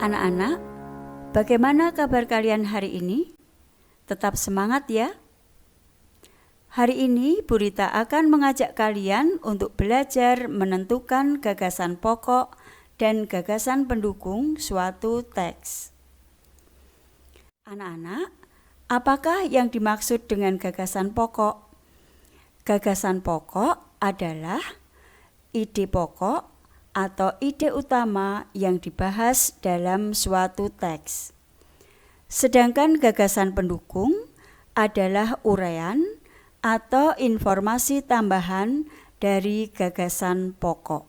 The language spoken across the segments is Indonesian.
Anak-anak, bagaimana kabar kalian hari ini? Tetap semangat ya. Hari ini Bu Rita akan mengajak kalian untuk belajar menentukan gagasan pokok dan gagasan pendukung suatu teks. Anak-anak, apakah yang dimaksud dengan gagasan pokok? Gagasan pokok adalah ide pokok atau ide utama yang dibahas dalam suatu teks. Sedangkan gagasan pendukung adalah uraian atau informasi tambahan dari gagasan pokok.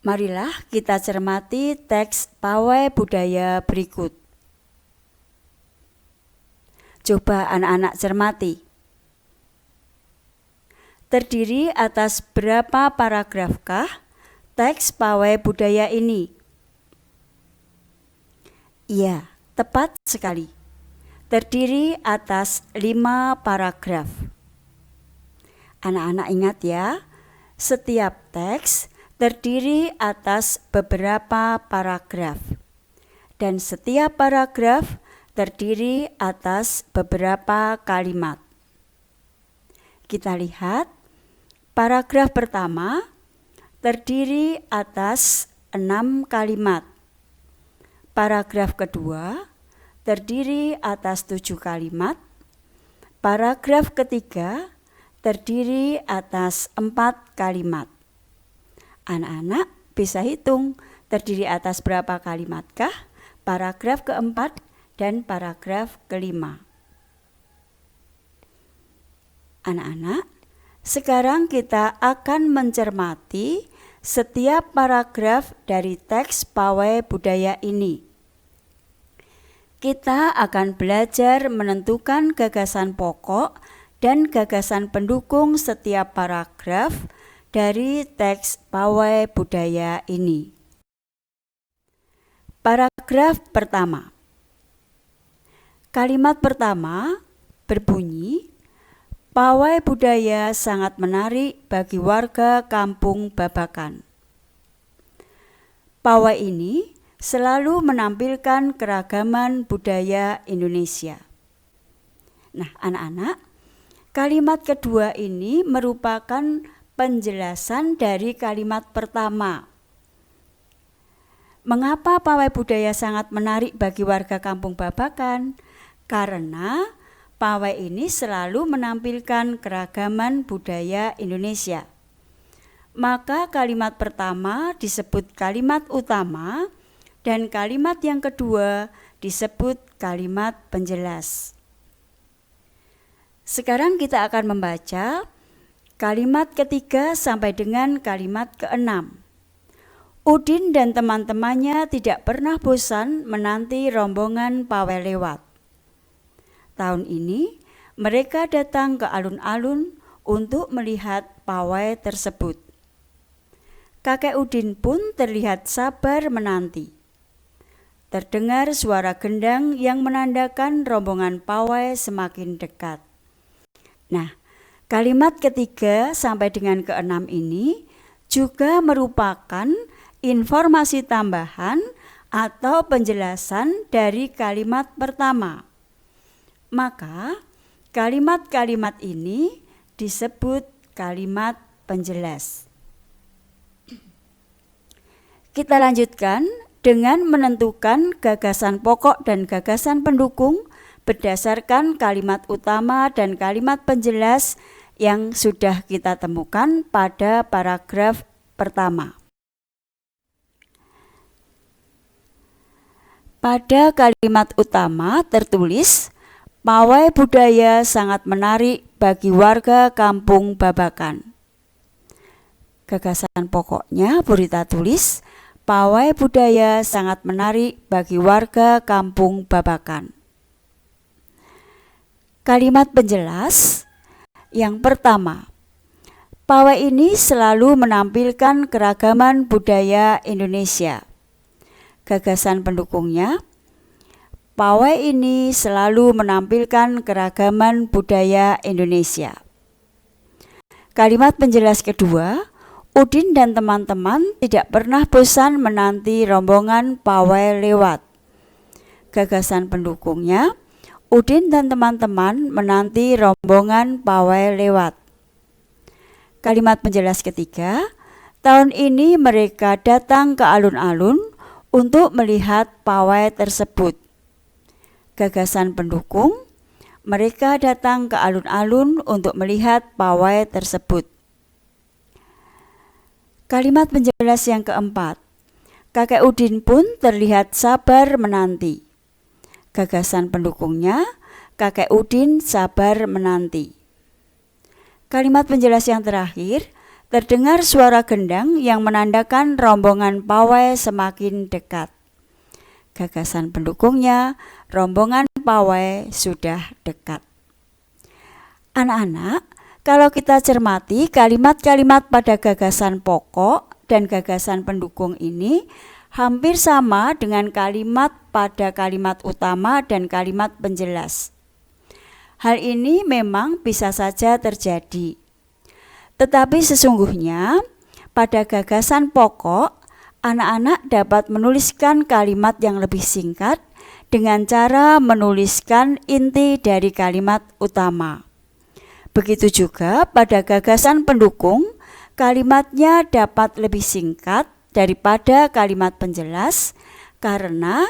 Marilah kita cermati teks pawai budaya berikut. Coba anak-anak cermati. Terdiri atas berapa paragrafkah teks pawai budaya ini? Iya, tepat sekali. Terdiri atas 5 paragraf. Anak-anak ingat ya, setiap teks terdiri atas beberapa paragraf. Dan setiap paragraf terdiri atas beberapa kalimat. Kita lihat. Paragraf pertama terdiri atas 6 kalimat. Paragraf kedua terdiri atas 7 kalimat. Paragraf ketiga terdiri atas 4 kalimat. Anak-anak bisa hitung terdiri atas berapa kalimatkah paragraf keempat dan paragraf kelima. Anak-anak, sekarang kita akan mencermati setiap paragraf dari teks pawai budaya ini. Kita akan belajar menentukan gagasan pokok dan gagasan pendukung setiap paragraf dari teks pawai budaya ini. Paragraf pertama. Kalimat pertama berbunyi, pawai budaya sangat menarik bagi warga kampung Babakan. Pawai ini selalu menampilkan keragaman budaya Indonesia. Nah, anak-anak, kalimat kedua ini merupakan penjelasan dari kalimat pertama. Mengapa pawai budaya sangat menarik bagi warga kampung Babakan? Karena pawai ini selalu menampilkan keragaman budaya Indonesia. Maka kalimat pertama disebut kalimat utama dan kalimat yang kedua disebut kalimat penjelas. Sekarang kita akan membaca kalimat ketiga sampai dengan kalimat keenam. Udin dan teman-temannya tidak pernah bosan menanti rombongan pawai lewat. Tahun ini, mereka datang ke alun-alun untuk melihat pawai tersebut. Kakek Udin pun terlihat sabar menanti. Terdengar suara gendang yang menandakan rombongan pawai semakin dekat. Nah, kalimat ketiga sampai dengan keenam ini juga merupakan informasi tambahan atau penjelasan dari kalimat pertama. Maka kalimat-kalimat ini disebut kalimat penjelas. Kita lanjutkan dengan menentukan gagasan pokok dan gagasan pendukung berdasarkan kalimat utama dan kalimat penjelas yang sudah kita temukan pada paragraf pertama. Pada kalimat utama tertulis, pawai budaya sangat menarik bagi warga kampung Babakan. Gagasan pokoknya Bu Rita tulis, pawai budaya sangat menarik bagi warga kampung Babakan. Kalimat penjelas yang pertama, pawai ini selalu menampilkan keragaman budaya Indonesia. Gagasan pendukungnya, pawai ini selalu menampilkan keragaman budaya Indonesia. Kalimat penjelas kedua, Udin dan teman-teman tidak pernah bosan menanti rombongan pawai lewat. Gagasan pendukungnya, Udin dan teman-teman menanti rombongan pawai lewat. Kalimat penjelas ketiga, tahun ini mereka datang ke alun-alun untuk melihat pawai tersebut. Gagasan pendukung, mereka datang ke alun-alun untuk melihat pawai tersebut. Kalimat penjelas yang keempat, kakek Udin pun terlihat sabar menanti. Gagasan pendukungnya, kakek Udin sabar menanti. Kalimat penjelas yang terakhir, terdengar suara gendang yang menandakan rombongan pawai semakin dekat. Gagasan pendukungnya, rombongan pawai sudah dekat. Anak-anak, kalau kita cermati kalimat-kalimat pada gagasan pokok dan gagasan pendukung ini hampir sama dengan kalimat pada kalimat utama dan kalimat penjelas. Hal ini memang bisa saja terjadi. Tetapi sesungguhnya pada gagasan pokok, anak-anak dapat menuliskan kalimat yang lebih singkat dengan cara menuliskan inti dari kalimat utama. Begitu juga pada gagasan pendukung, kalimatnya dapat lebih singkat daripada kalimat penjelas karena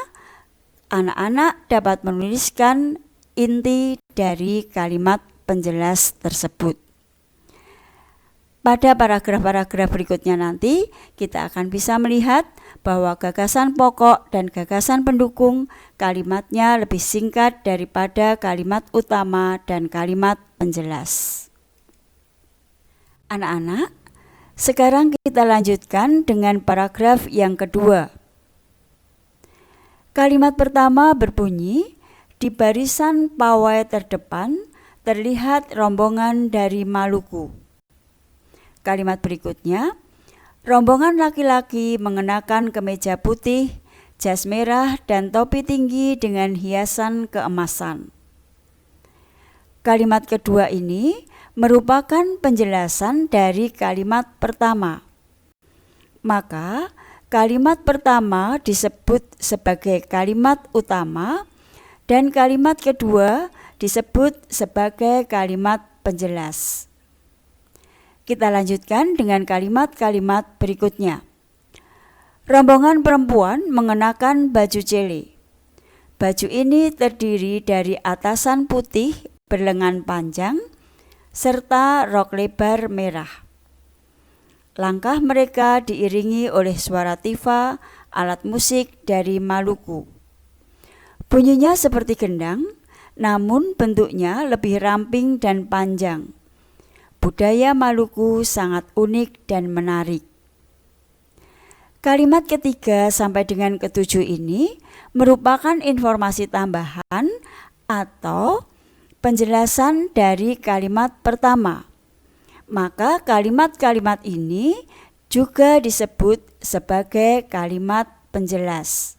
anak-anak dapat menuliskan inti dari kalimat penjelas tersebut. Pada paragraf-paragraf berikutnya nanti kita akan bisa melihat bahwa gagasan pokok dan gagasan pendukung kalimatnya lebih singkat daripada kalimat utama dan kalimat penjelas. Anak-anak, sekarang kita lanjutkan dengan paragraf yang kedua. Kalimat pertama berbunyi, di barisan pawai terdepan terlihat rombongan dari Maluku. Kalimat berikutnya, rombongan laki-laki mengenakan kemeja putih, jas merah, dan topi tinggi dengan hiasan keemasan. Kalimat kedua ini merupakan penjelasan dari kalimat pertama. Maka, kalimat pertama disebut sebagai kalimat utama dan kalimat kedua disebut sebagai kalimat penjelas. Kita lanjutkan dengan kalimat-kalimat berikutnya. Rombongan perempuan mengenakan baju cele. Baju ini terdiri dari atasan putih berlengan panjang serta rok lebar merah. Langkah mereka diiringi oleh suara tifa, alat musik dari Maluku. Bunyinya seperti gendang, namun bentuknya lebih ramping dan panjang. Budaya Maluku sangat unik dan menarik. Kalimat ketiga sampai dengan ketujuh ini merupakan informasi tambahan atau penjelasan dari kalimat pertama. Maka kalimat-kalimat ini juga disebut sebagai kalimat penjelas.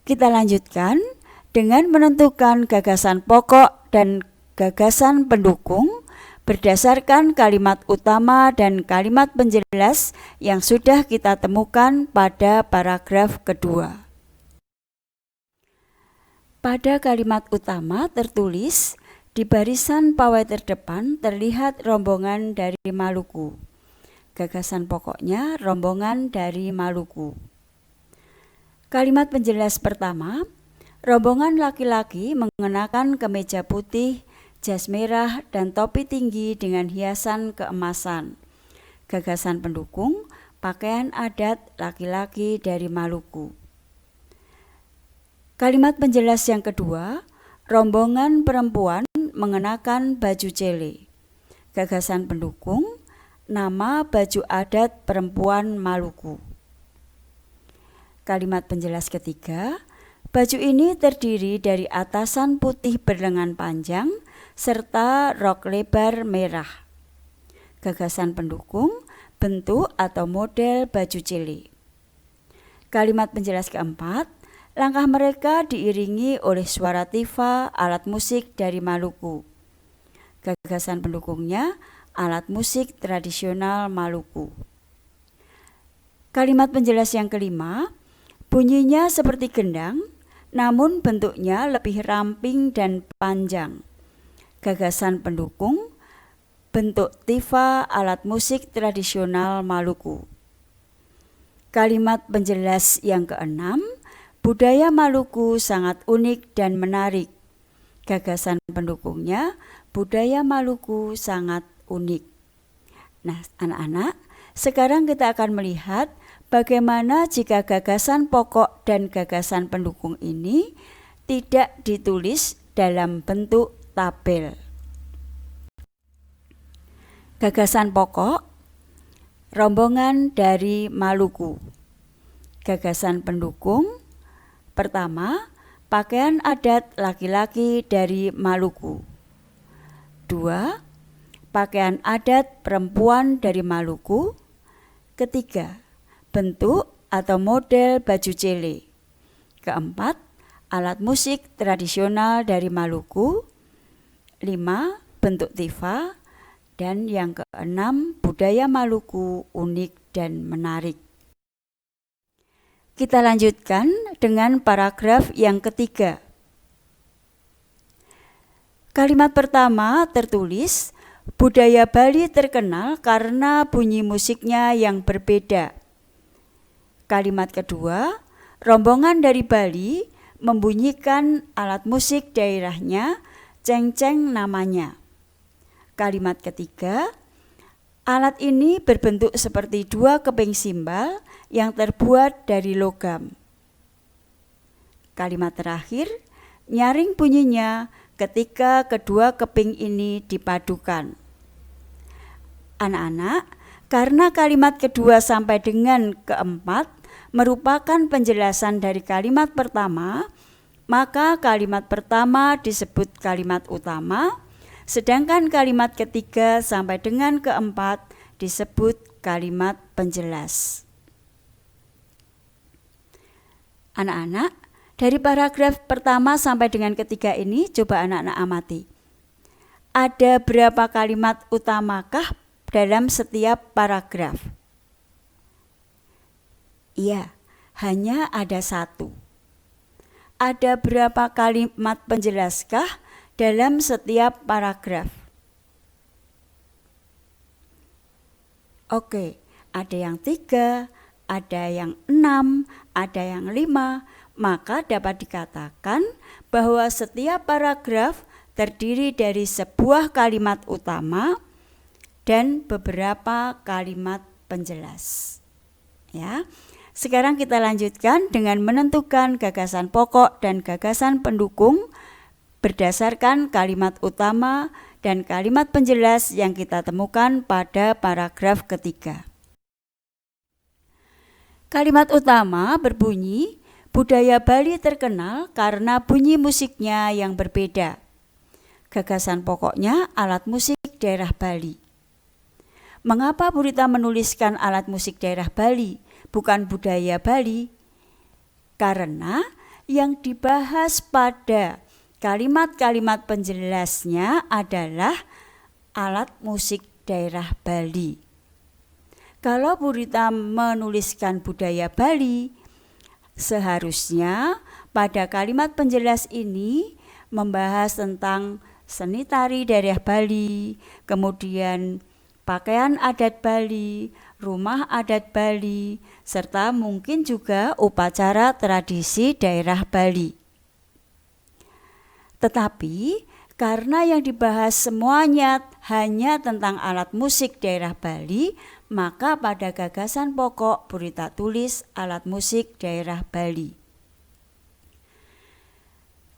Kita lanjutkan dengan menentukan gagasan pokok dan gagasan pendukung berdasarkan kalimat utama dan kalimat penjelas yang sudah kita temukan pada paragraf kedua. Pada kalimat utama tertulis, di barisan pawai terdepan terlihat rombongan dari Maluku. Gagasan pokoknya rombongan dari Maluku. Kalimat penjelas pertama, rombongan laki-laki mengenakan kemeja putih, jas merah, dan topi tinggi dengan hiasan keemasan. Gagasan pendukung, pakaian adat laki-laki dari Maluku. Kalimat penjelas yang kedua, rombongan perempuan mengenakan baju cele. Gagasan pendukung, nama baju adat perempuan Maluku. Kalimat penjelas ketiga, baju ini terdiri dari atasan putih berlengan panjang serta rok lebar merah. Gagasan pendukung, bentuk atau model baju cele. Kalimat penjelas keempat, langkah mereka diiringi oleh suara tifa, alat musik dari Maluku. Gagasan pendukungnya, alat musik tradisional Maluku. Kalimat penjelas yang kelima, bunyinya seperti gendang, namun bentuknya lebih ramping dan panjang. Gagasan pendukung, bentuk tifa alat musik tradisional Maluku. Kalimat penjelas yang keenam, budaya Maluku sangat unik dan menarik. Gagasan pendukungnya, budaya Maluku sangat unik. Nah, anak-anak, sekarang kita akan melihat bagaimana jika gagasan pokok dan gagasan pendukung ini tidak ditulis dalam bentuk tabel. Gagasan pokok, rombongan dari Maluku. Gagasan pendukung, pertama, pakaian adat laki-laki dari Maluku. 2. Pakaian adat perempuan dari Maluku. Ketiga, bentuk atau model baju cele. Keempat, alat musik tradisional dari Maluku. 5. Bentuk tifa. Dan yang keenam, budaya Maluku unik dan menarik. Kita lanjutkan dengan paragraf yang ketiga. Kalimat pertama tertulis, budaya Bali terkenal karena bunyi musiknya yang berbeda. Kalimat kedua, rombongan dari Bali membunyikan alat musik daerahnya, cengceng namanya. Kalimat ketiga, alat ini berbentuk seperti dua keping simbal yang terbuat dari logam. Kalimat terakhir, nyaring bunyinya ketika kedua keping ini dipadukan. Anak-anak, karena kalimat kedua sampai dengan keempat merupakan penjelasan dari kalimat pertama, maka kalimat pertama disebut kalimat utama, sedangkan kalimat ketiga sampai dengan keempat disebut kalimat penjelas. Anak-anak, dari paragraf pertama sampai dengan ketiga ini coba anak-anak amati. Ada berapa kalimat utamakah dalam setiap paragraf? Iya, hanya ada satu. Ada berapa kalimat penjelaskah dalam setiap paragraf? Oke, ada yang 3, ada yang 6, ada yang 5, maka dapat dikatakan bahwa setiap paragraf terdiri dari sebuah kalimat utama dan beberapa kalimat penjelas. Ya. Sekarang kita lanjutkan dengan menentukan gagasan pokok dan gagasan pendukung berdasarkan kalimat utama dan kalimat penjelas yang kita temukan pada paragraf ketiga. Kalimat utama berbunyi, budaya Bali terkenal karena bunyi musiknya yang berbeda. Gagasan pokoknya alat musik daerah Bali. Mengapa Bu Rita menuliskan alat musik daerah Bali, bukan budaya Bali? Karena yang dibahas pada kalimat-kalimat penjelasnya adalah alat musik daerah Bali. Kalau Bu Rita menuliskan budaya Bali, seharusnya pada kalimat penjelas ini membahas tentang seni tari daerah Bali, kemudian pakaian adat Bali, rumah adat Bali, serta mungkin juga upacara tradisi daerah Bali. Tetapi karena yang dibahas semuanya hanya tentang alat musik daerah Bali, maka pada gagasan pokok Bu Rita tulis alat musik daerah Bali.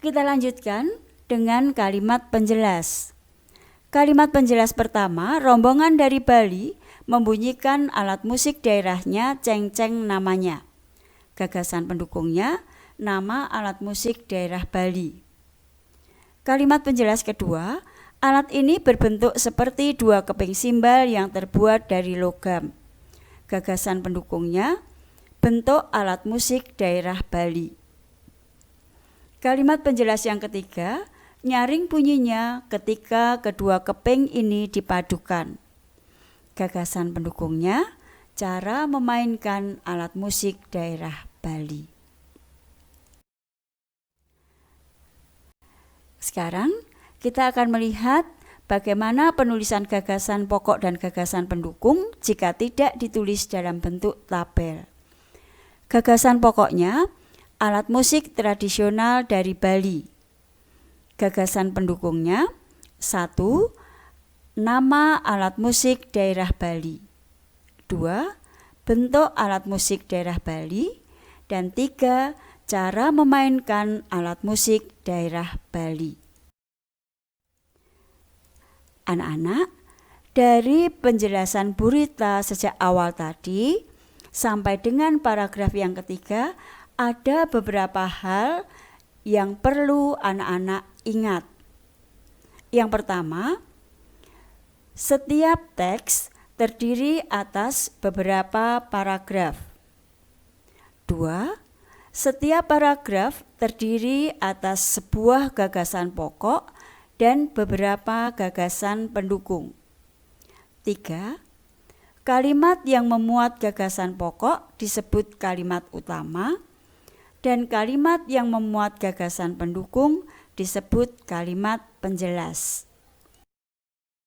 Kita lanjutkan dengan kalimat penjelas. Kalimat penjelas pertama, rombongan dari Bali membunyikan alat musik daerahnya, cengceng namanya. Gagasan pendukungnya, nama alat musik daerah Bali. Kalimat penjelas kedua, alat ini berbentuk seperti dua keping simbal yang terbuat dari logam. Gagasan pendukungnya, bentuk alat musik daerah Bali. Kalimat penjelas yang ketiga, nyaring bunyinya ketika kedua keping ini dipadukan. gagasan pendukungnya, cara memainkan alat musik daerah Bali. Sekarang kita akan melihat bagaimana penulisan gagasan pokok dan gagasan pendukung jika tidak ditulis dalam bentuk tabel. Gagasan pokoknya, alat musik tradisional dari Bali. Gagasan pendukungnya, 1. Nama alat musik daerah Bali. 2. Bentuk alat musik daerah Bali. Dan 3. Cara memainkan alat musik daerah Bali. Anak-anak, dari penjelasan Bu Rita sejak awal tadi sampai dengan paragraf yang ketiga, ada beberapa hal yang perlu anak-anak ingat. Yang pertama, setiap teks terdiri atas beberapa paragraf. 2. Setiap paragraf terdiri atas sebuah gagasan pokok dan beberapa gagasan pendukung. 3. Kalimat yang memuat gagasan pokok disebut kalimat utama, dan kalimat yang memuat gagasan pendukung disebut kalimat penjelas.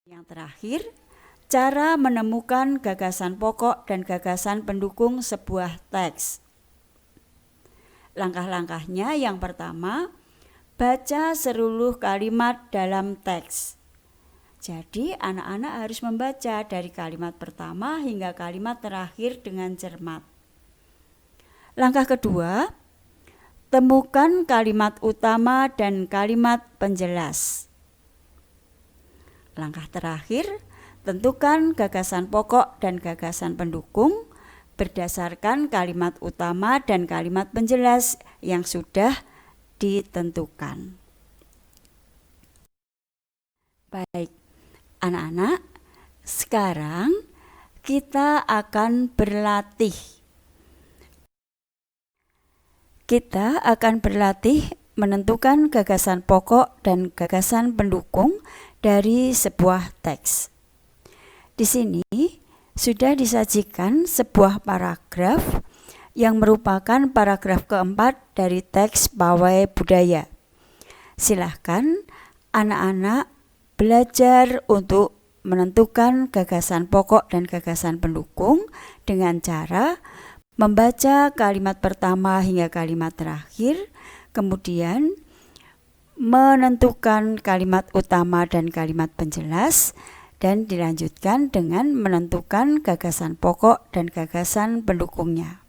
Yang terakhir, cara menemukan gagasan pokok dan gagasan pendukung sebuah teks. Langkah-langkahnya yang pertama, baca seluruh kalimat dalam teks. Jadi anak-anak harus membaca dari kalimat pertama hingga kalimat terakhir dengan cermat. Langkah kedua, temukan kalimat utama dan kalimat penjelas. Langkah terakhir, tentukan gagasan pokok dan gagasan pendukung berdasarkan kalimat utama dan kalimat penjelas yang sudah ditentukan. Baik, anak-anak, sekarang kita akan berlatih. Kita akan berlatih menentukan gagasan pokok dan gagasan pendukung dari sebuah teks. Di sini sudah disajikan sebuah paragraf yang merupakan paragraf keempat dari teks Pawai Budaya. Silahkan anak-anak belajar untuk menentukan gagasan pokok dan gagasan pendukung dengan cara membaca kalimat pertama hingga kalimat terakhir, kemudian menentukan kalimat utama dan kalimat penjelas, dan dilanjutkan dengan menentukan gagasan pokok dan gagasan pendukungnya.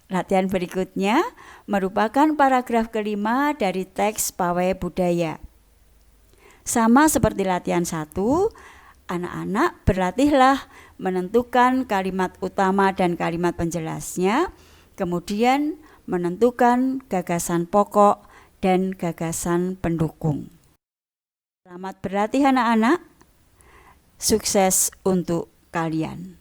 Latihan berikutnya merupakan paragraf kelima dari teks Pawai Budaya. Sama seperti latihan 1, anak-anak berlatihlah menentukan kalimat utama dan kalimat penjelasnya, kemudian menentukan gagasan pokok dan gagasan pendukung. Selamat berlatih anak-anak, sukses untuk kalian.